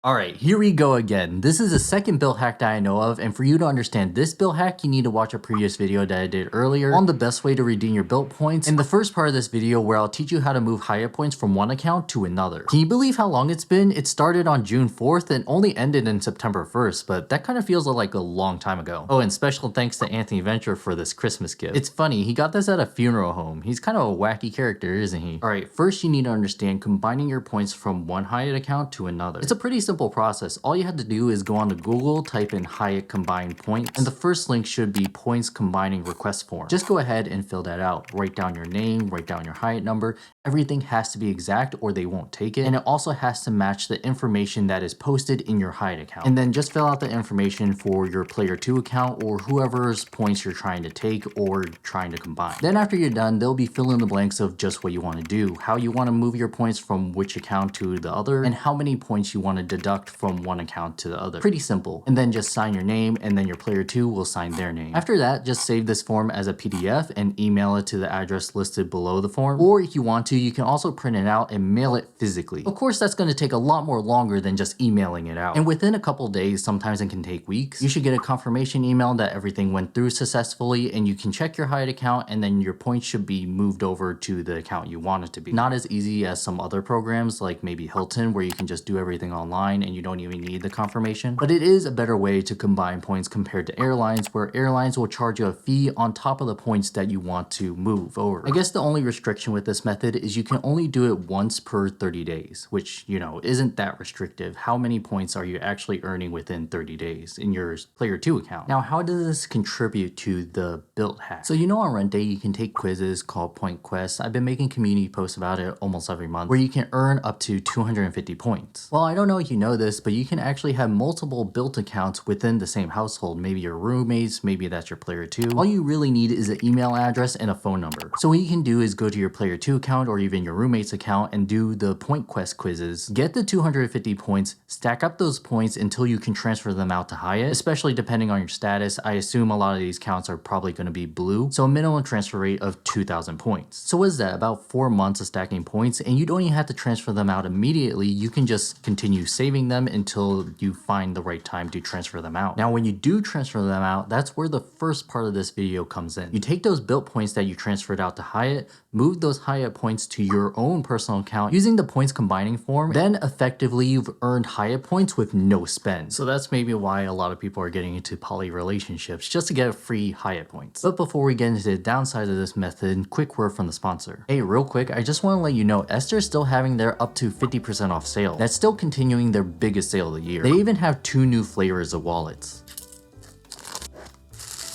Alright, here we go again. This is the second Bilt hack that I know of, and for you to understand this Bilt hack, you need to watch a previous video that I did earlier on the best way to redeem your Bilt points. In the first part of this video where I'll teach you how to move Hyatt points from one account to another. Can you believe how long it's been? It started on June 4th and only ended in September 1st, but that kind of feels like a long time ago. Oh, and special thanks to Anthony Venture for this Christmas gift. It's funny, he got this at a funeral home. He's kind of a wacky character, isn't he? Alright, first you need to understand combining your points from one Hyatt account to another. It's a pretty simple process. All you have to do is go onto Google, type in Hyatt combined points, and the first link should be points combining request form. Just go ahead and fill that out. Write down your name, write down your Hyatt number. Everything has to be exact or they won't take it. And it also has to match the information that is posted in your Hyatt account. And then just fill out the information for your player 2 account or whoever's points you're trying to take or trying to combine. Then after you're done, they'll be fill in the blanks of just what you want to do, how you want to move your points from which account to the other, and how many points you want to deduct from one account to the other. Pretty simple. And then just sign your name and then your player 2 will sign their name. After that, just save this form as a PDF and email it to the address listed below the form. Or if you want to, you can also print it out and mail it physically. Of course, that's going to take a lot more longer than just emailing it out. And within a couple days, sometimes it can take weeks, you should get a confirmation email that everything went through successfully and you can check your Hyatt account and then your points should be moved over to the account you want it to be. Not as easy as some other programs like maybe Hilton where you can just do everything online and you don't even need the confirmation, but it is a better way to combine points compared to airlines where airlines will charge you a fee on top of the points that you want to move over. I guess the only restriction with this method is you can only do it once per 30 days, which, you know, isn't that restrictive. How many points are you actually earning within 30 days in your player 2 account? Now, how does this contribute to the Bilt hack? So you know on rent day, you can take quizzes called point quests. I've been making community posts about it almost every month where you can earn up to 250 points. Well, I don't know if you know this, but you can actually have multiple Bilt accounts within the same household. Maybe your roommates, maybe that's your player 2. All you really need is an email address and a phone number. So what you can do is go to your player 2 account or even your roommate's account and do the point quest quizzes. Get the 250 points, stack up those points until you can transfer them out to Hyatt, especially depending on your status. I assume a lot of these accounts are probably going to be blue, so a minimum transfer rate of 2,000 points. So what is that? About 4 months of stacking points, and you don't even have to transfer them out immediately. You can just continue saving them until you find the right time to transfer them out. Now, when you do transfer them out, that's where the first part of this video comes in. You take those Bilt points that you transferred out to Hyatt, move those Hyatt points to your own personal account using the points combining form, then effectively you've earned Hyatt points with no spend. So that's maybe why a lot of people are getting into poly relationships, just to get free Hyatt points. But before we get into the downsides of this method, quick word from the sponsor. Hey, real quick, I just want to let you know Esther's still having their up to 50% off sale. That's still continuing their biggest sale of the year. They even have 2 new flavors of wallets.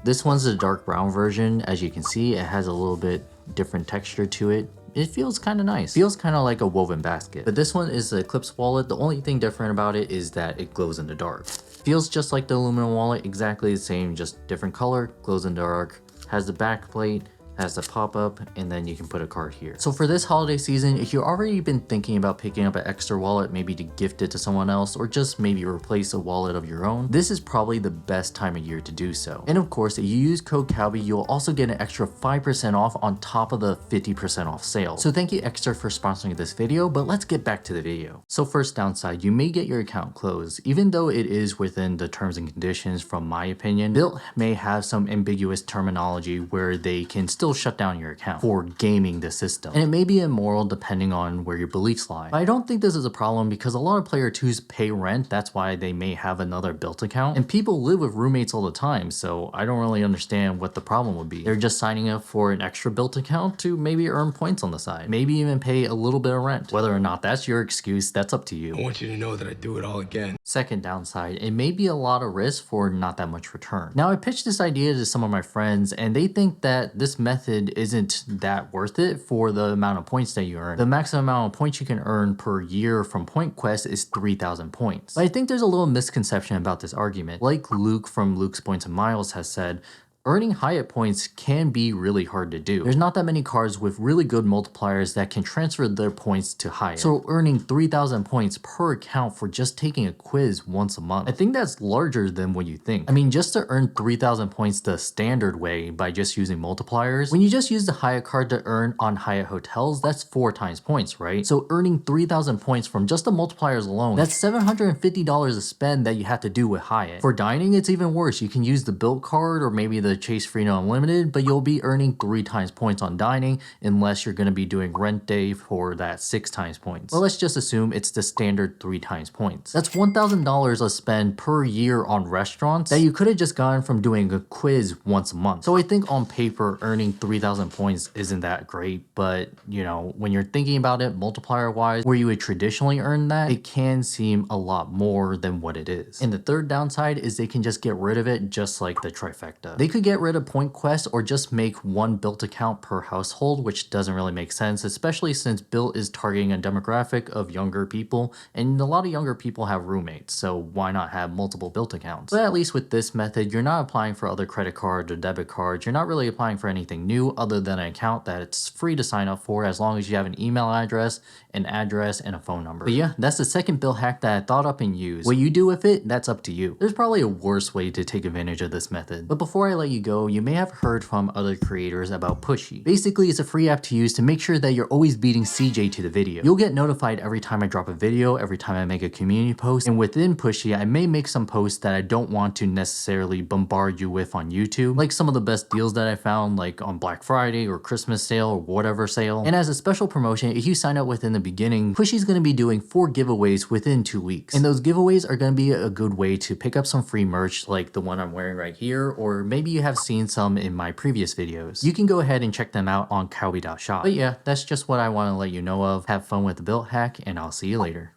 This one's the dark brown version. As you can see, it has a little bit different texture to it. It feels kind of nice. Feels kind of like a woven basket. But this one is the Eclipse wallet. The only thing different about it is that it glows in the dark. Feels just like the aluminum wallet, exactly the same, just different color, glows in the dark, has the back plate, has the pop-up, and then you can put a card here. So for this holiday season, if you've already been thinking about picking up an extra wallet, maybe to gift it to someone else, or just maybe replace a wallet of your own, this is probably the best time of year to do so. And of course, if you use code CALBY, you'll also get an extra 5% off on top of the 50% off sale. So thank you Extra for sponsoring this video, but let's get back to the video. So first downside, you may get your account closed. Even though it is within the terms and conditions, from my opinion, Bilt may have some ambiguous terminology where they can still shut down your account for gaming the system. And it may be immoral depending on where your beliefs lie. But I don't think this is a problem because a lot of player 2s pay rent. That's why they may have another Bilt account. And people live with roommates all the time, so I don't really understand what the problem would be. They're just signing up for an extra Bilt account to maybe earn points on the side. Maybe even pay a little bit of rent. Whether or not that's your excuse, that's up to you. I want you to know that I do it all again. Second downside, it may be a lot of risk for not that much return. Now, I pitched this idea to some of my friends and they think that this method isn't that worth it for the amount of points that you earn. The maximum amount of points you can earn per year from Point Quest is 3,000 points. But I think there's a little misconception about this argument. Like Luke from Luke's Points and Miles has said, Earning Hyatt points can be really hard to do. There's not that many cards with really good multipliers that can transfer their points to Hyatt. So earning 3,000 points per account for just taking a quiz once a month, I think that's larger than what you think. I mean, just to earn 3,000 points the standard way by just using multipliers, when you just use the Hyatt card to earn on Hyatt hotels, that's 4 times points, right? So earning 3,000 points from just the multipliers alone, that's $750 to spend that you have to do with Hyatt. For dining, it's even worse. You can use the Bilt card or maybe the Chase Freedom Unlimited, but you'll be earning 3 times points on dining unless you're going to be doing rent day for that 6 times points. Well, let's just assume it's the standard 3 times points. That's $1,000 a spend per year on restaurants that you could have just gotten from doing a quiz once a month. So I think on paper, earning 3,000 points isn't that great, but you know, when you're thinking about it multiplier wise, where you would traditionally earn that, it can seem a lot more than what it is. And the third downside is they can just get rid of it just like the trifecta. They could get rid of Point Quest or just make one Bilt account per household, which doesn't really make sense, especially since Bilt is targeting a demographic of younger people, and a lot of younger people have roommates, so why not have multiple Bilt accounts? But at least with this method, you're not applying for other credit cards or debit cards. You're not really applying for anything new other than an account that it's free to sign up for as long as you have an email address, an address, and a phone number. But yeah, that's the second Bilt hack that I thought up and used. What you do with it, that's up to you. There's probably a worse way to take advantage of this method. But before I let you go, you may have heard from other creators about Pushie. Basically, it's a free app to use to make sure that you're always beating CJ to the video. You'll get notified every time I drop a video, every time I make a community post, and within Pushie, I may make some posts that I don't want to necessarily bombard you with on YouTube, like some of the best deals that I found, like on Black Friday or Christmas sale or whatever sale. And as a special promotion, if you sign up within the beginning, Pushie's going to be doing 4 giveaways within 2 weeks. And those giveaways are going to be a good way to pick up some free merch like the one I'm wearing right here, or maybe you have seen some in my previous videos. You can go ahead and check them out on Cowbie.shop. But yeah, that's just what I want to let you know of. Have fun with the Bilt hack, and I'll see you later.